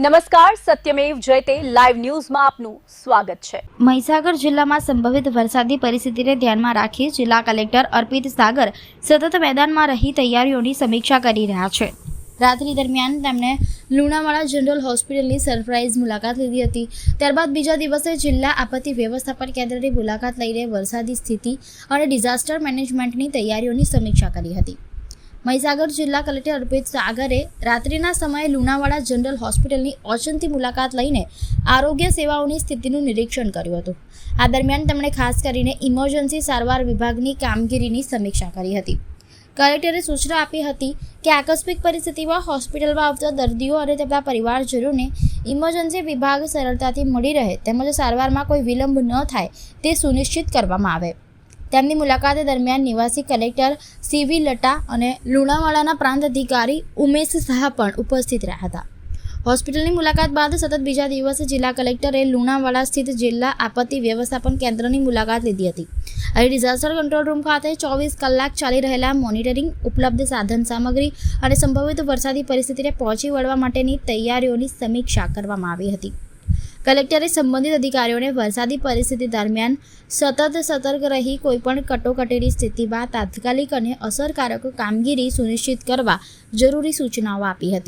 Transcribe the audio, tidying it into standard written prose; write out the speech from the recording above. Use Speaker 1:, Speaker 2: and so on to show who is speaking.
Speaker 1: નમસ્કાર, સત્યમેવ જયતે લાઈવ ન્યૂઝમાં આપનું સ્વાગત છે।
Speaker 2: મહીસાગર જિલ્લામાં સંભવિત વરસાદી પરિસ્થિતિને ધ્યાનમાં રાખી જિલ્લા કલેક્ટર અર્પિત સાગર સતત મેદાનમાં રહી તૈયારીઓની સમીક્ષા કરી રહ્યા છે। રાત્રિ દરમિયાન તેમણે લુણાવાડા જનરલ હોસ્પિટલની સરપ્રાઇઝ મુલાકાત લીધી હતી। ત્યારબાદ બીજા દિવસે જિલ્લા આપત્તિ વ્યવસ્થાપન કેન્દ્રની મુલાકાત લઈને વરસાદી સ્થિતિ અને ડિઝાસ્ટર મેનેજમેન્ટની તૈયારીઓની સમીક્ષા કરી હતી। મહીસાગર જિલ્લા કલેક્ટર અર્પિત સાગરે રાત્રિના સમયે લુણાવાડા જનરલ હોસ્પિટલની ઓચિંતી મુલાકાત લઈને આરોગ્ય સેવાઓની સ્થિતિનું નિરીક્ષણ કર્યું હતું। આ દરમિયાન તેમણે ખાસ કરીને ઇમરજન્સી સારવાર વિભાગની કામગીરીની સમીક્ષા કરી હતી। કલેક્ટરે સૂચના આપી હતી કે આકસ્મિક પરિસ્થિતિમાં હોસ્પિટલમાં આવતા દર્દીઓ અને તેમના પરિવારજનોને ઇમરજન્સી વિભાગ સરળતાથી મળી રહે તેમજ સારવારમાં કોઈ વિલંબ ન થાય તે સુનિશ્ચિત કરવામાં આવે। તેમની મુલાકાત દરમિયાન નિવાસી કલેક્ટર સીવી લટા અને લુણાવાડાના પ્રાંત અધિકારી ઉમેશ શાહ પણ ઉપસ્થિત રહ્યા હતા। હોસ્પિટલની મુલાકાત બાદ સતત બીજા દિવસે જિલ્લા કલેક્ટરે લુણાવાડા સ્થિત જિલ્લા આપત્તિ વ્યવસ્થાપન કેન્દ્રની મુલાકાત લીધી હતી। અહીં ડિઝાસ્ટર કંટ્રોલ રૂમ ખાતે 24 કલાક ચાલી રહેલા મોનિટરિંગ, ઉપલબ્ધ સાધન સામગ્રી અને સંભવિત વરસાદી પરિસ્થિતિને પહોંચી વળવા માટેની તૈયારીઓની સમીક્ષા કરવામાં આવી હતી। કલેક્ટરે સંબંધિત અધિકારીઓને વરસાદી પરિસ્થિતિ દરમિયાન સતત સતર્ક રહી કોઈપણ કટોકટીની સ્થિતિમાં તાત્કાલિક અને અસરકારક કામગીરી સુનિશ્ચિત કરવા જરૂરી સૂચનાઓ આપી હતી।